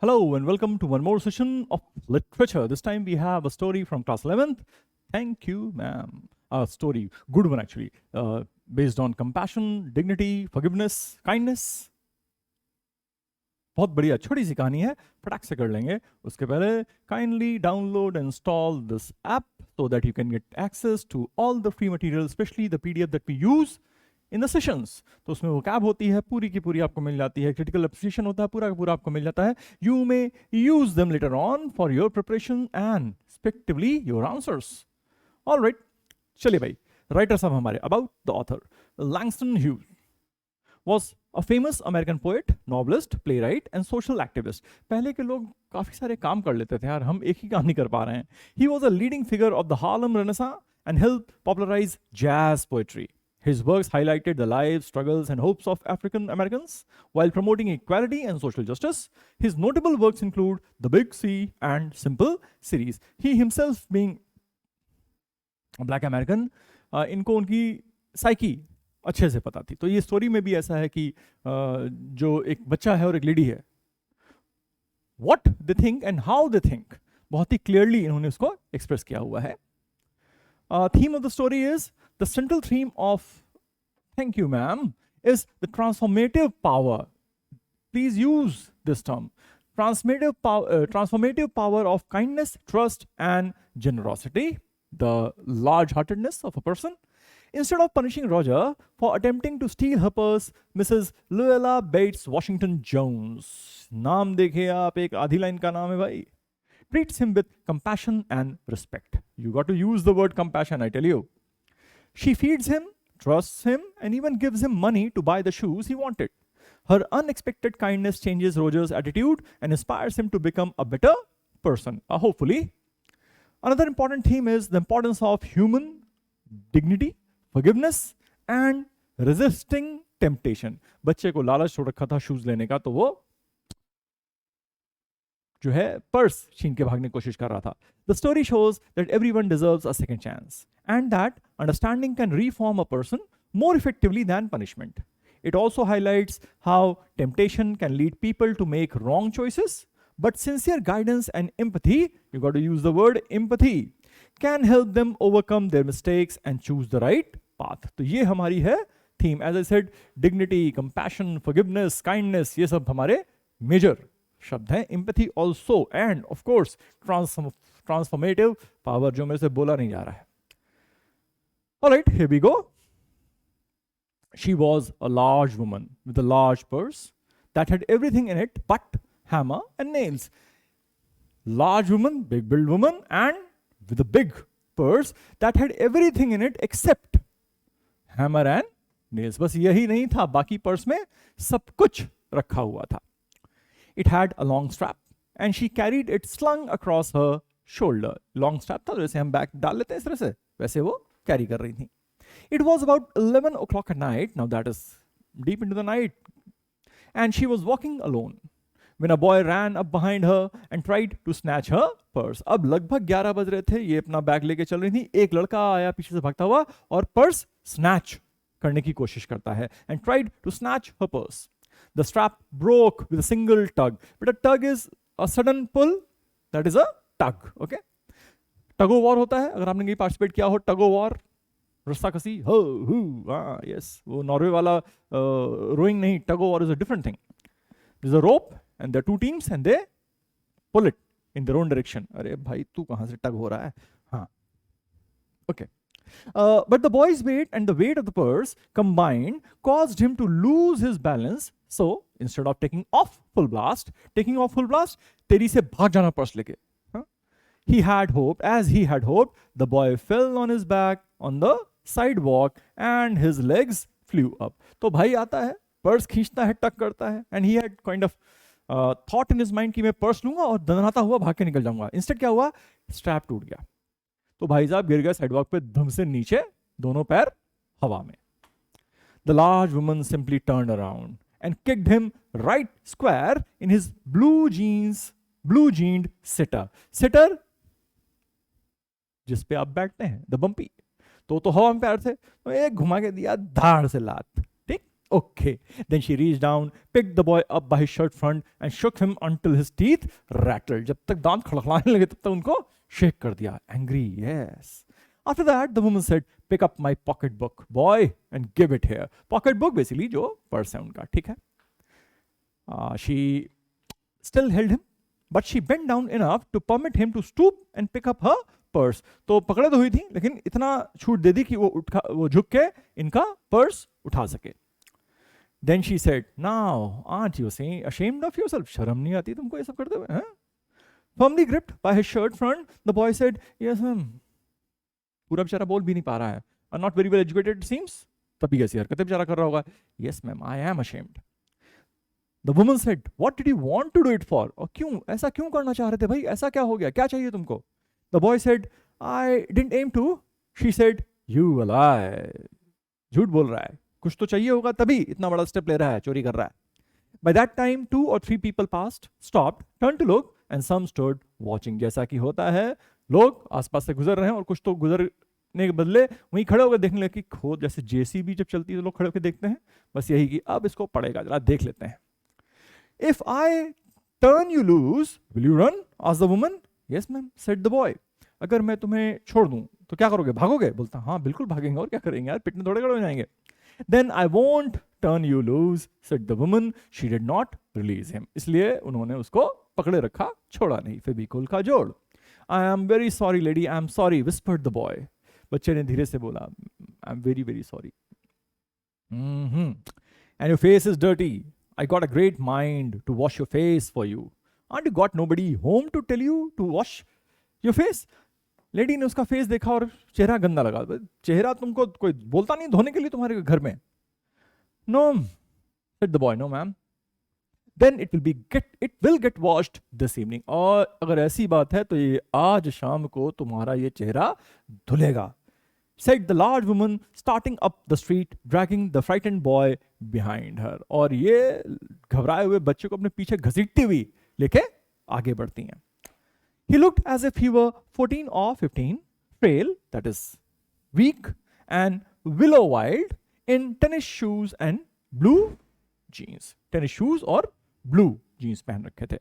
Hello and welcome to one more session of literature. This time we have a story from class 11th. Thank you, ma'am. A story, good one actually, based on compassion, dignity, forgiveness, kindness. बहुत बढ़िया छोटी सी कहानी है, फटाक से कर लेंगे. उसके पहले kindly download and install this app so that you can get access to all the free material, especially the PDF that we use in the sessions. तो उसमें वो कैब होती है, पूरी की पूरी आपको मिल जाती है. क्रिटिकल एप्रिसिएशन होता है, पूरा का पूरा आपको मिल जाता है. You may use them later on for your preparation and respectively your answers. Alright, चलिए भाई. राइटर साहब हमारे about the author. Langston Hughes was a famous American poet, novelist, playwright and social activist. पहले के लोग काफी सारे काम कर लेते थे यार, हम एक ही काम नहीं कर पा रहे हैं. He was a leading figure of the Harlem Renaissance and helped popularize jazz poetry. His works highlighted the lives, struggles, and hopes of African Americans while promoting equality and social justice. His notable works include The Big C and Simple series. He himself being a black American, इनको उनकी psyche अच्छे से पता थी. तो ये story में भी ऐसा है कि जो एक बच्चा है और एक लेडी है, what they think and how they think, बहुत ही क्लियरली इन्होंने उसको एक्सप्रेस किया हुआ है. Theme of the story is the central theme of, thank you ma'am, is the transformative power. Please use this term. Transformative power of kindness, trust, and generosity. The large-heartedness of a person. Instead of punishing Roger for attempting to steal her purse, Mrs. Luella Bates Washington Jones, नाम देखिए आप, एक आधी line का नाम है भाई, treats him with compassion and respect. You got to use the word compassion, I tell you. She feeds him, trusts him, and even gives him money to buy the shoes he wanted. Her unexpected kindness changes Roger's attitude and inspires him to become a better person, hopefully. Another important theme is the importance of human dignity, forgiveness, and resisting temptation. बच्चे को लालच छोड़ रखा था shoes लेने का, तो वो जो है पर्स छीन के भागने की कोशिश कर रहा था. The story shows that everyone deserves a second chance and that understanding can reform a person more effectively than punishment. It also highlights how temptation can lead people to make wrong choices, but sincere guidance and empathy, you got to use the word empathy, can help them overcome their mistakes and choose the right path. तो ये हमारी है theme. As I said, dignity, compassion, forgiveness, kindness, ये सब हमारे major शब्द हैं. Empathy also and of course transformative power, जो मेरे से बोला नहीं जा रहा है. Alright, here we go. She was a large woman with a large purse that had everything in it but hammer and nails. Large woman, big build woman and with a big purse that had everything in it except hammer and nails. बस यही नहीं था, बाकी purse में सब कुछ रखा हुआ था. It had a long strap and she carried it slung across her shoulder. Long strap था, जैसे हम बैग डाल लेते हैं इस तरह से, वैसे वो कैरी कर रही थी. It was about 11 o'clock at night, now that is deep into the night, and she was walking alone when a boy ran up behind her and tried to snatch her purse. अब लगभग 11 बज रहे थे, ये अपना bag लेके चल रही थी. एक लड़का आया पीछे से भागता हुआ और पर्स स्नैच करने की कोशिश करता है, and tried to snatch her purse. The strap broke with a single tug. But a tug is a sudden pull. That is a tug. Okay? Tug of war होता है, अगर आपने कहीं पार्टिसिपेट किया हो. Tug of war, रस्सा कसी, हो, हु, हाँ, yes. वो नॉर्वे वाला rowing नहीं. Tug of war is a different thing. There's a rope and there are two teams and they pull it in their own direction. अरे भाई तू कहाँ से tug हो रहा है? हाँ. Okay. But the boy's weight and the weight of the purse combined caused him to lose his balance. So instead of taking off full blast, तेरी से भाग जाना पर्स लेके. He had hoped, the boy fell on his back on the sidewalk and his legs flew up. तो भाई आता है, purse खींचता है, टक करता है, and he had kind of thought in his mind कि मैं पर्स लूंगा और दंदनाता हुआ भाग के निकल जाऊंगा. Instead क्या हुआ? स्ट्रैप टूट गया. तो भाई साहब गिर गए साइडवॉक पे धम से नीचे, दोनों पैर हवा में. The large woman simply turned around and kicked him right square in his blue-jeaned sitter. Sitter जिस पे आप बैठते हैं, the bumpy. तो हवा में पैर थे, तो एक घुमा के दिया धाड़ से लात. ठीक, Okay. Then she reached down, picked the boy up by his shirt front and shook him until his teeth rattled. जब तक दांत खड़खड़ाने लगे तब तक उनको शेक कर दिया. Angry, yes. After that, the woman said, pick up my pocketbook, boy, and give it here. Pocketbook basically जो पर्स है उनका, ठीक है. She still held him, but she bent down enough to permit him to stoop and pick up her purse. तो पकड़े तो हुई थी, लेकिन इतना छूट दे दी कि वो झुक के इनका पर्स उठा सके. Then she said, now, aren't you ashamed of yourself? शर्म नहीं आती तुमको ये सब करते हुए? Firmly gripped by his shirt front, the boy said, yes, ma'am. पूरा बेचारा बोल भी नहीं पा रहा है. Not very well educated, it seems. तभी ऐसी हरकतें बेचारा कर रहा होगा. Yes, ma'am, I am ashamed. The woman said, what did you want to do it for? और क्यों? ऐसा क्यों करना चाह रहे थे भाई? ऐसा क्या हो गया? क्या चाहिए तुमको? The boy said, I didn't aim to. She said, you a lie. झूठ बोल रहा है. कुछ तो चाहिए होगा तभी इतना बड़ा स्टेप ले रहा है, चोरी कर रहा है. By that time, 2 or 3 people passed, stopped, turned to look, and some stood watching. जैसा कि होता है, लोग आसपास से गुजर रहे हैं और कुछ तो गुजरने के बदले वहीं खड़े होकर देखने लगे कि खोद जैसे जेसीबी जब चलती है तो लोग खड़े होकर देखते हैं. बस यही कि अब इसको पड़ेगा, जरा देख लेते हैं. If I turn you loose, will you run? asked the woman. Yes, ma'am, said the boy. अगर मैं तुम्हें छोड़ दूं तो क्या करोगे? भागोगे? बोलता हाँ बिल्कुल भागेंगे, और क्या करेंगे यार, पिटने थोड़े खड़े हो जाएंगे. Then I won't turn you loose, said the woman. She did not release him. इसलिए उन्होंने उसको पकड़े रखा, छोड़ा नहीं. फेविकोल का जोड़. I am very sorry, lady. I am sorry, whispered the boy. बच्चे ने धीरे से बोला, I am very, very sorry. And your face is dirty. I got a great mind to wash your face for you. Aren't you got nobody home to tell you to wash your face? Lady ने उसका face देखा और चेहरा गंदा लगा. चेहरा तुमको कोई बोलता नहीं धोने के लिए तुम्हारे घर में? No, said the boy. No, ma'am. Then it will get washed this evening. और अगर ऐसी बात है तो ये आज शाम को तुम्हारा ये चेहरा धुलेगा. Said the large woman, starting up the street, dragging the frightened boy behind her. और ये घबराए हुए बच्चे को अपने पीछे घसीटती हुई लेके आगे बढ़ती हैं. He looked as if he were 14 or 15, frail, that is weak, and willow-wide, in tennis shoes and blue jeans. Tennis shoes और blue jeans पहन रखे थे.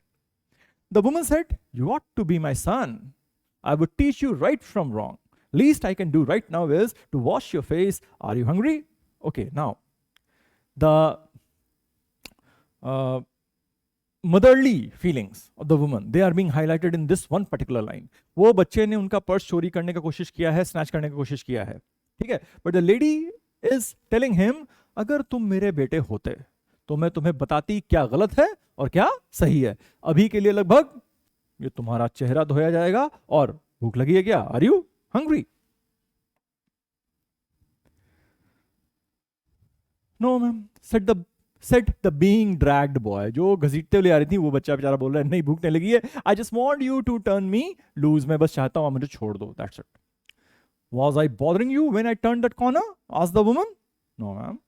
The woman said, you ought to be my son. I would teach you right from wrong. Least I can do right now is to wash your face. Are you hungry? Okay, now, the motherly feelings of the woman, they are being highlighted in this one particular line. वो बच्चे ने उनका purse चोरी करने का कोशिश किया है, स्नैच करने की कोशिश किया है, ठीक है. But the lady is telling him, अगर तुम मेरे बेटे होते तो मैं तुम्हें बताती क्या गलत है और क्या सही है. अभी के लिए लगभग ये तुम्हारा चेहरा धोया जाएगा और भूख लगी है क्या? Are you hungry? No, ma'am, said the being dragged boy. जो घसीटते हुए आ रही थी वो बच्चा बेचारा बोल रहा है, नहीं भूख नहीं लगी है. I just want you to turn me loose. मैं बस चाहता हूं आप मुझे छोड़ दो. That's it. Was I bothering you when I turned that corner? asked the woman. No, ma'am.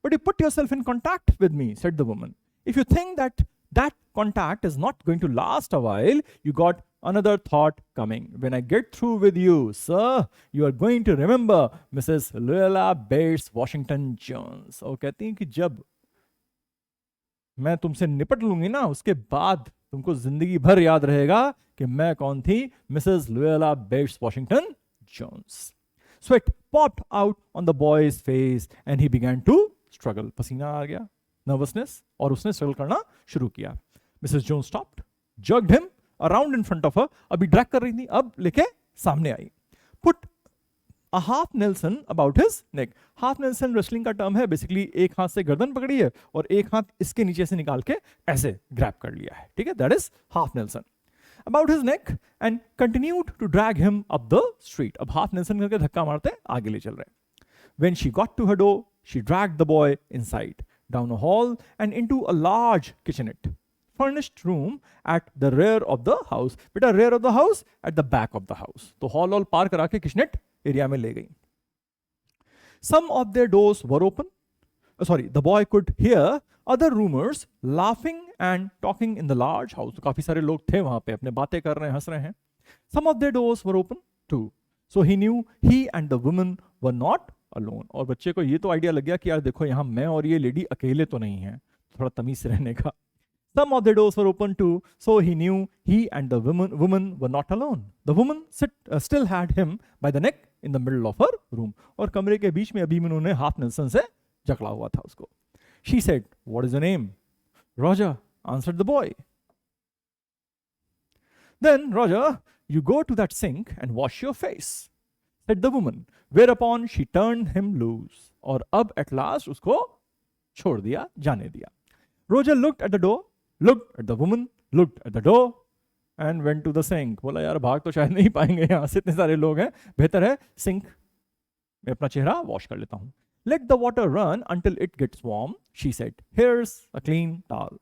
But you put yourself in contact with me, said the woman. If you think that contact is not going to last a while, you got another thought coming. When I get through with you, sir, you are going to remember Mrs. Luella Bates Washington Jones. और कहती हैं कि जब मैं तुमसे निपट लूंगी ना, उसके बाद तुमको जिंदगी भर याद रहेगा कि मैं कौन थी, Mrs. Luella Bates Washington Jones. Sweat popped out on the boy's face and he began to struggle. पसीना आ गया, nervousness, और उसने struggle करना शुरू किया. Mrs. Jones stopped, jerked him around in front of her. अभी ड्रैग कर रही थी, अब लेके सामने आई. Put a half Nelson about his neck. Half Nelson wrestling का टर्म है. बेसिकली एक हाथ से गर्दन पकड़ी है और एक हाथ इसके नीचे से निकाल के ऐसे ग्रैब कर लिया है, ठीक है. That is half Nelson about his neck and continued to drag him up the street. अब half Nelson करके धक्का मारते आगे ले चल रहे. When she got to her door, she dragged the boy inside, down a hall and into a large kitchenette. Furnished room at the rear of the house. बेटा rear of the house, at the back of the house. तो hall all पार करा के kitchenette area में ले गई. Some of their doors were open. The boy could hear other roomers laughing and talking in the large house. तो काफी सारे लोग थे वहां पे, अपने बातें कर रहे हैं, हंस रहे हैं. Some of their doors were open too. So he knew he and the woman were not alone. और बच्चे को ये तो आइडिया लग गया कि यार देखो यहाँ मैं और ये लेडी अकेले तो नहीं है, थोड़ा तमीज से रहने का. Some of the doors were open too, so he knew he and the woman were not alone. The woman still had him by the neck in the middle of her room. और कमरे के बीच में अभी भी उन्होंने half Nelson से जकड़ा हुआ था उसको. She said, "What is your name?" "Roger," answered the boy. "Then, Roger, you go to that sink and wash your face," said the woman. Whereupon she turned him loose. और अब at last उसको छोड़ दिया, जाने दिया. Roger looked at the door, looked at the woman, looked at the door, and went to the sink. बोला यार भाग तो शायद नहीं पाएंगे, यहाँ से इतने सारे लोग हैं, बेहतर है सिंक में अपना चेहरा वॉश कर लेता हूँ. Let the water run until it gets warm, she said. Here's a clean towel.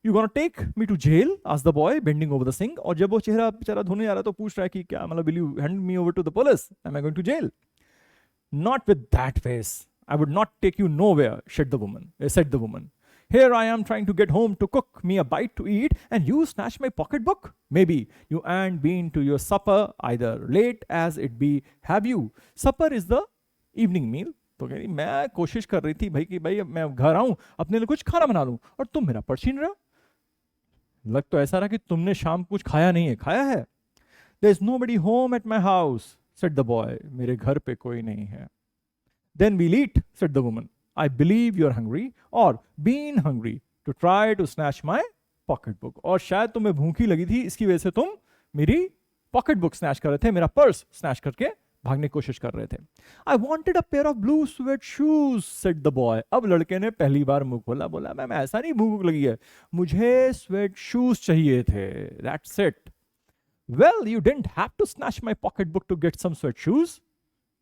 You gonna take me to jail? asked the boy, bending over the sink. और जब वो चेहरा बेचारा धोने आ रहा तो पूछ रहा है कि क्या मतलब, will you hand me over to the police? Am I going to jail? Not with that face. I would not take you nowhere, said the woman. Here I am trying to get home to cook me a bite to eat, and you snatch my pocketbook? Maybe you ain't been to your supper either, late as it be. Have you? Supper is the evening meal. तो कह रही मैं कोशिश कर रही थी भाई कि भाई मैं घर आऊं अपने लिए कुछ खाना बना लूं, और तुम मेरा पर्स छीन रहे हो. लग तो ऐसा रहा कि तुमने शाम कुछ खाया नहीं है. खाया है. There is nobody home at my house, said the boy. मेरे घर पे कोई नहीं है. Then we'll eat, said the woman. I believe you're hungry or been hungry to try to snatch my pocketbook. और शायद तुम्हें भूखी लगी थी, इसकी वजह से तुम मेरी pocketbook snatch कर रहे थे, मेरा पर्स snatch करके भागने की कोशिश कर रहे थे. I wanted a pair of blue suede shoes, said the boy. अब लड़के ने पहली बार मुंह खोला, बोला मैम ऐसा नहीं भूख लगी है, मुझे suede shoes चाहिए थे. That's it. Well, you didn't have to snatch my pocketbook to get some suede shoes,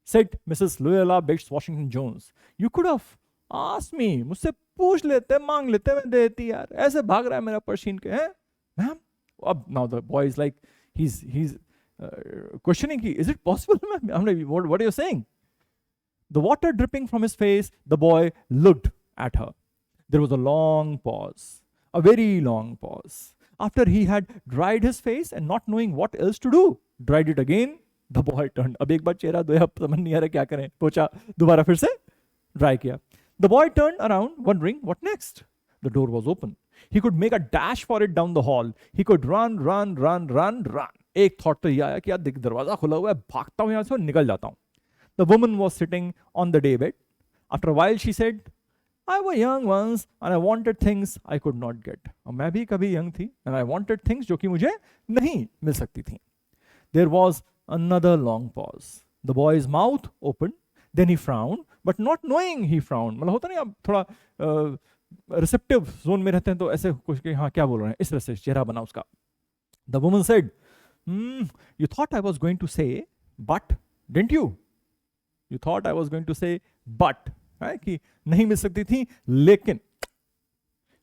said Mrs. Luella Bates Washington Jones. You could have asked me. मुझसे पूछ लेते, मांग लेते, मैं दे देती यार. ऐसे भाग रहा है मेरा पर्स छीन के, हैं मैम. अब now the boy is like he's questioning, is it possible, ma'am? I'm like, what are you saying? The water dripping from his face, the boy looked at her. There was a long pause, a very long pause. After he had dried his face and not knowing what else to do, dried it again, the boy turned. अब एक बार चेहरा धोया, समझ नहीं आ रहा क्या करें, पोछा, दोबारा फिर से dry किया. The boy turned around, wondering what next. The door was open. He could make a dash for it down the hall. He could run. एक thought तो ये आया कि यार दरवाजा खुला हुआ है, भागता हूँ यहाँ से और निकल जाता हूँ. The woman was sitting on the daybed. After a while, she said, I was young once and I wanted things I could not get. और मैं भी कभी young थी and I wanted things जो कि मुझे नहीं मिल सकती थी. There was another long pause. The boy's mouth opened. Then he frowned, but not knowing he frowned. मतलब होता नहीं, आप थोड़ा receptive zone में रहते हैं तो ऐसे कुछ कि हाँ क्या बोल रहे हैं, इस तरह से चेहरा बना उसका. The woman said, you thought I was going to say, but didn't you? You thought I was going to say, but, है कि नहीं मिल सकती थी, लेकिन.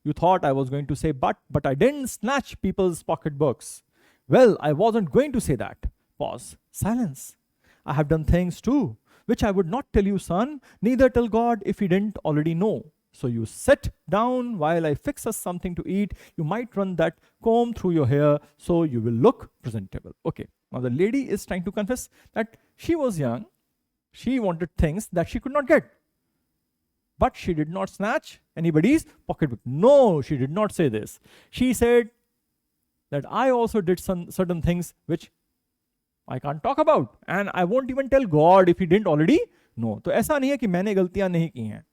You thought I was going to say, but I didn't snatch people's pocketbooks. Well, I wasn't going to say that. Pause. Silence. I have done things too, which I would not tell you, son, neither tell God if he didn't already know. So you sit down while I fix us something to eat. You might run that comb through your hair so you will look presentable. Okay, now the lady is trying to confess that she was young. She wanted things that she could not get. But she did not snatch anybody's pocketbook. No, she did not say this. She said that I also did some certain things which I can't talk about. And I won't even tell God if he didn't already know. तो ऐसा नहीं है कि मैंने गलतियां नहीं की हैं.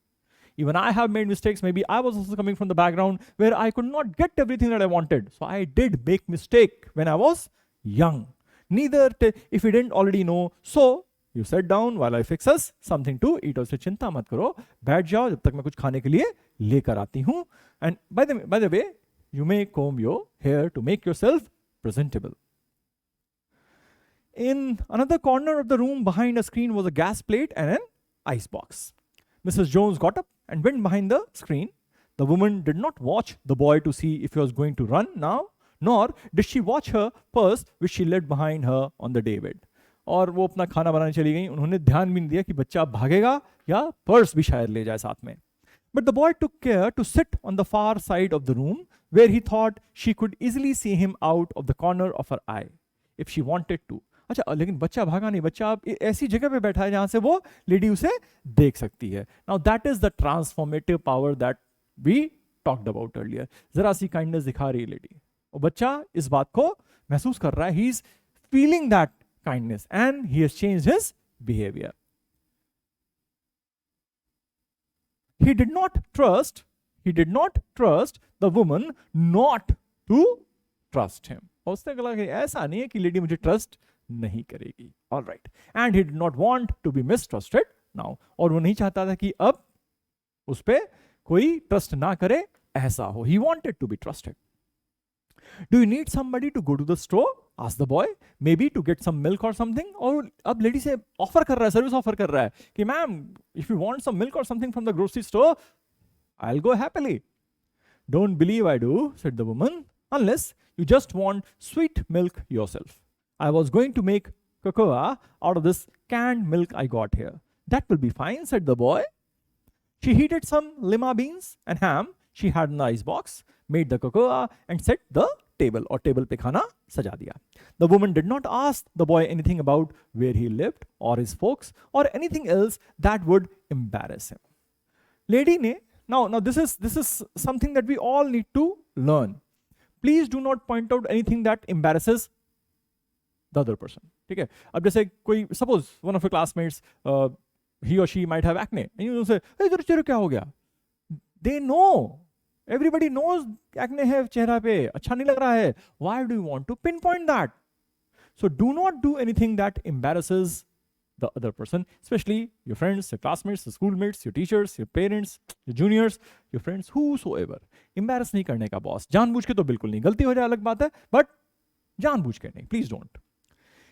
Even I have made mistakes. Maybe I was also coming from the background where I could not get everything that I wanted. So I did make mistake when I was young. Neither if you didn't already know. So you sit down while I fix us something to eat. और से चिंता मत करो, बैठ जाओ जब तक मैं कुछ खाने के लिए लेकर आती हूँ. And by the way, you may comb your hair to make yourself presentable. In another corner of the room behind a screen was a gas plate and an ice box. Mrs. Jones got up and went behind the screen. The woman did not watch the boy to see if he was going to run now, nor did she watch her purse which she left behind her on the daybed. और वो अपना खाना बनाने चली गई. उन्होंने ध्यान भी नहीं दिया कि बच्चा भागेगा या पर्स भी शायद ले जाए साथ में. But the boy took care to sit on the far side of the room where he thought she could easily see him out of the corner of her eye if she wanted to. अच्छा लेकिन बच्चा भागा नहीं, बच्चा आप ऐसी जगह पे बैठा है जहां से वो लेडी उसे देख सकती है. Now that is the transformative power that we talked about earlier. जरा सी काइंडनेस दिखा रही है लेडी, और बच्चा इस बात को महसूस कर रहा है. He is feeling that kindness and he has changed his behaviour. He did not trust the woman not to trust him. और उसने कहा कि ऐसा नहीं है कि लेडी मुझे ट्रस्ट नहीं करेगी. All right. And he did not want to be mistrusted now. और वो नहीं चाहता था कि अब उस पर कोई ट्रस्ट ना करे, ऐसा हो. He wanted to be trusted. Do you need somebody to go to the store? Ask the boy. Maybe to get some milk or something. और अब लेडी से ऑफर कर रहा है, सर्विस ऑफर कर रहा है कि ma'am if you want some milk or something from the grocery store, I'll go happily. Don't believe I do, said the woman, unless you just want sweet milk yourself. I was going to make cocoa out of this canned milk I got here. That will be fine, said the boy. She heated some lima beans and ham she had in the ice box, made the cocoa and set the table, और table पे खाना सजा दिया. The woman did not ask the boy anything about where he lived or his folks or anything else that would embarrass him. Lady ने now this is something that we all need to learn. Please do not point out anything that embarrasses the other person. ठीक है. अब जैसे कोई suppose one of your classmates he or she might have acne and you say hey तेरे क्या हो गया. They know. Everybody knows acne है चेहरा पे, अच्छा नहीं लग रहा है. Why do you want to pinpoint that? So do not do anything that embarrasses the other person, especially your friends, your classmates, your schoolmates, your teachers, your parents, your juniors, your friends, whosoever. Embarrass नहीं करने का boss. जानबूझ के तो बिल्कुल नहीं, गलती हो जाए अलग बात है, but जानबूझ के नहीं. Please don't.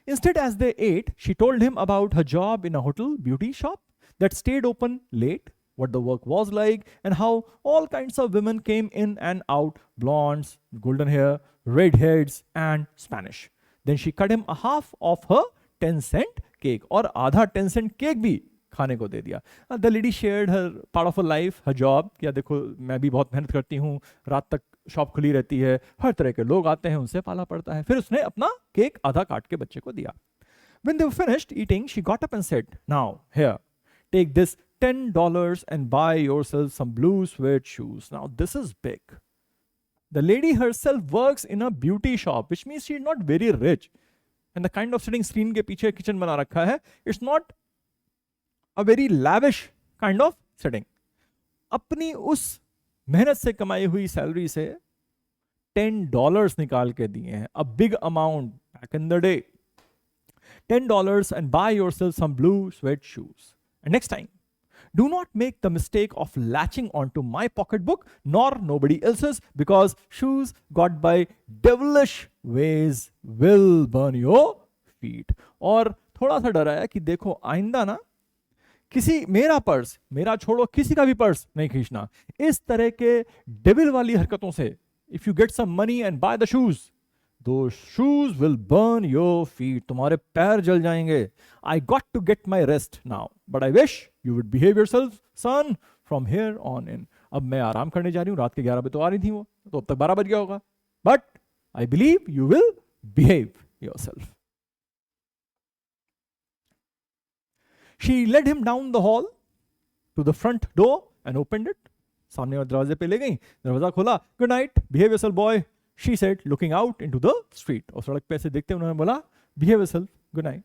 Instead, as they ate, she told him about her job in a hotel beauty shop that stayed open late, what the work was like, and how all kinds of women came in and out, blondes, golden hair, redheads, and Spanish. Then she cut him a half of her 10-cent cake, और आधा 10-cent cake भी खाने को दे दिया. The lady shared her part of her life, her job. क्या देखो मैं भी बहुत मेहनत करती हूँ, रात तक शॉप खुली रहती है, हर तरह के लोग आते हैं, उनसे पाला पड़ता है. फिर उसने अपना केक आधा काट के बच्चे को दिया. When they were finished eating, she got up and said, "Now, here, take this $10 and buy yourself some blue suede shoes." Now this is big. The lady herself works in a beauty shop, which means she's not very rich. And the kind of sitting screen के पीछे kitchen बना रखा है, it's not a very lavish kind of setting. अपनी उस मेहनत से कमाई हुई सैलरी से $10 निकाल के दिए हैं. A big amount back in the day. $10 and buy yourself some blue suede shoes. And next time, do not make the mistake of latching onto my pocketbook nor nobody else's, because shoes got by devilish ways will burn your feet. और थोड़ा सा डरा है कि देखो आइंदा ना किसी मेरा पर्स, मेरा छोड़ो किसी का भी पर्स नहीं खींचना. इस तरह के डेविल वाली हरकतों से if you get some money and buy the shoes, those shoes will burn your feet. तुम्हारे पैर जल जाएंगे. I got to get my rest now, but I wish you would behave yourself, son, from here on in. अब मैं आराम करने जा रही हूँ. रात के 11 बजे तो आ रही थी वो, तो अब तक 12 बज गया होगा. But I believe you will behave yourself. She led him down the hall to the front door and opened it. सामने वाले दरवाजे पे ले गई, दरवाजा खोला. Good night, behave yourself, boy, she said, looking out into the street. और सड़क पे ऐसे देखते उन्होंने बोला, behave yourself, good night.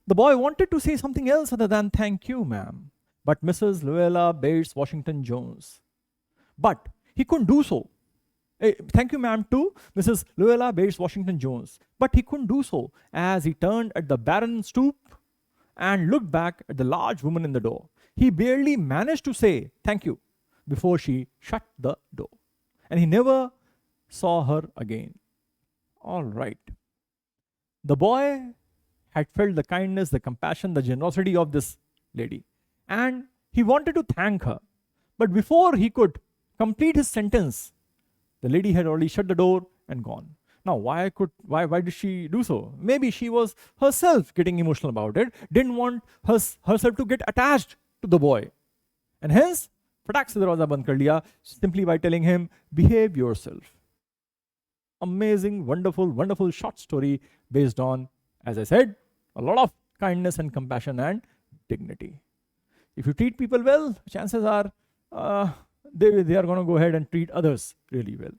The boy wanted to say something else other than thank you, ma'am, but Mrs. Luella Bates Washington Jones. But he couldn't do so. Thank you, ma'am, to Mrs. Luella Bates Washington Jones. But he couldn't do so as he turned at the barren stoop and looked back at the large woman in the door. He barely managed to say thank you before she shut the door. And he never saw her again. All right. The boy had felt the kindness, the compassion, the generosity of this lady, and he wanted to thank her. But before he could complete his sentence, the lady had already shut the door and gone. Now, why did she do so? Maybe she was herself getting emotional about it, didn't want herself to get attached to the boy, and hence, फटाक से दरवाजा बंद कर लिया, simply by telling him, behave yourself. Amazing, wonderful, wonderful short story based on As I said, a lot of kindness and compassion and dignity. If you treat people well, chances are they are going to go ahead and treat others really well.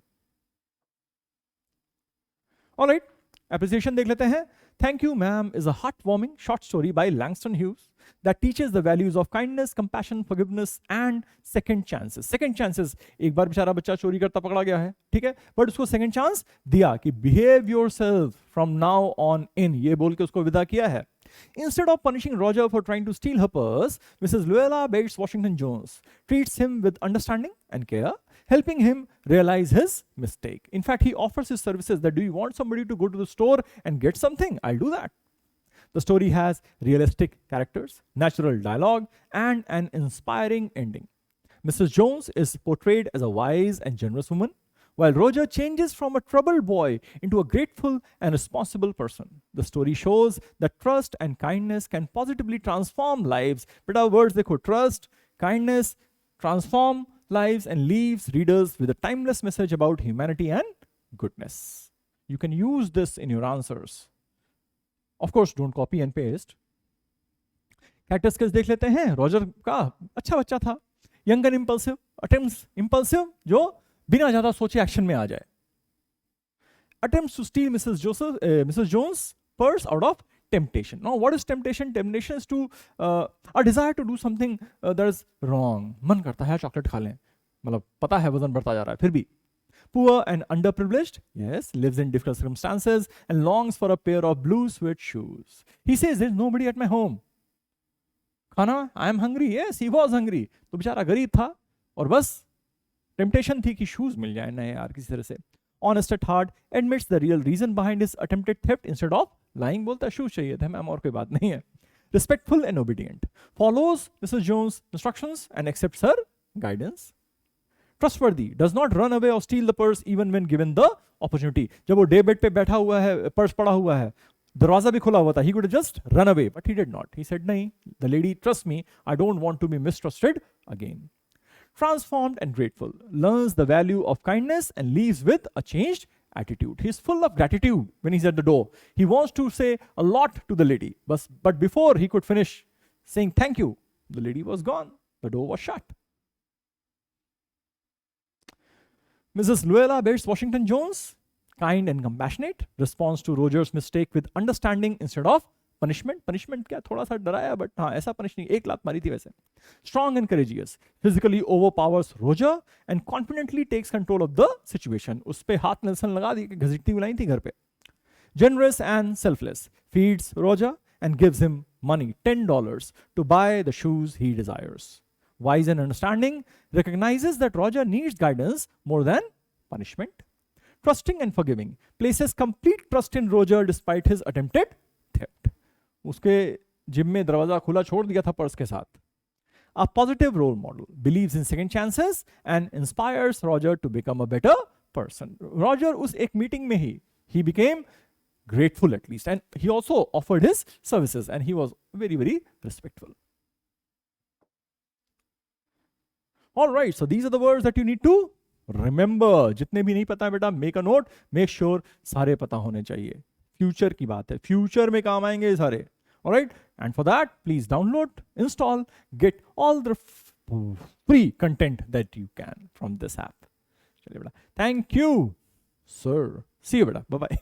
All right, appreciation देख लेते हैं. Thank You Ma'am is a heartwarming short story by Langston Hughes that teaches the values of kindness, compassion, forgiveness and second chances. Second chances, एक बार बेचारा बच्चा चोरी करता पकड़ा गया है, ठीक है, बट उसको second chance दिया कि behave yourself from now on in, ये बोल के उसको विदा किया है. Instead of punishing Roger for trying to steal her purse, Mrs. Luella Bates Washington Jones treats him with understanding and care, helping him realize his mistake. In fact, he offers his services that, do you want somebody to go to the store and get something? I'll do that. The story has realistic characters, natural dialogue, and an inspiring ending. Mrs. Jones is portrayed as a wise and generous woman, while Roger changes from a troubled boy into a grateful and responsible person. The story shows that trust and kindness can positively transform lives. But our words, देखो, trust, kindness, transform lives and leaves readers with a timeless message about humanity and goodness. You can use this in your answers. Of course, don't copy and paste. Character skills देख लेते हैं. Roger का अच्छा बच्चा था. Young and impulsive, attempts impulsive, जो बिना ज्यादा सोचे एक्शन में आ जाए. Attempts to steal Mrs. Jones' purse out of temptation. Now, what is temptation? Temptation is to a desire to do something that is wrong. मन करता है चॉकलेट खा लें, मतलब पता है वजन बढ़ता जा रहा है, फिर भी. Poor and underprivileged, yes, lives in difficult circumstances and longs for a pair of blue suede shoes. He says, there's nobody at my home. खाना, I am hungry. Yes, he was hungry. तो बेचारा गरीब था और बस temptation थी कि shoes मिल जाए नए यार किसी तरह से. Honest at heart, admits the real reason behind his attempted theft instead of lying. बोलता है शूज चाहिए थे मैम, और कोई बात नहीं है. Respectful and obedient, follows Mrs. Jones' instructions and accepts her guidance. Trustworthy, does not run away or steal the purse even when given the opportunity. जब वो डे बेड पे बैठा हुआ है, पर्स पड़ा हुआ है, दरवाजा भी खुला हुआ था, he could have just run away, but he did not. He said, नहीं, the lady trusts me, I don't want to be mistrusted again. Transformed and grateful, learns the value of kindness and leaves with a changed attitude. He's full of gratitude when he's at the door. He wants to say a lot to the lady, but before he could finish saying thank you, the lady was gone. The door was shut. Mrs. Luella Bates Washington Jones, kind and compassionate, responds to Roger's mistake with understanding instead of punishment. Punishment क्या थोड़ा सा डराया, but हाँ ऐसा punish नहीं, एक लात मारी थी वैसे. Strong and courageous, physically overpowers Roger and confidently takes control of the situation. उस पे हाथ नेल्सन लगा दी कि घसीटती बुलाई थी घर पे. Generous and selfless, feeds Roger and gives him money, $10, to buy the shoes he desires. Wise and understanding, recognizes that Roger needs guidance more than punishment. Trusting and forgiving, places complete trust in Roger despite his attempted theft. उसके gym में दरवाजा खुला छोड़ दिया था purse के साथ. A positive role model, believes in second chances and inspires Roger to become a better person. Roger उस एक मीटिंग में ही he became grateful at least, and he also offered his services and he was very, very respectful. All right, so these are the words that you need to remember. जितने भी नहीं पता है बेटा, make a note, make sure सारे पता होने चाहिए. फ्यूचर की बात है, फ्यूचर में काम आएंगे ये सारे. All right, and for that, please download, install, get all the free content that you can from this app. चलिए बेटा, thank you, sir. See you बेटा, bye bye.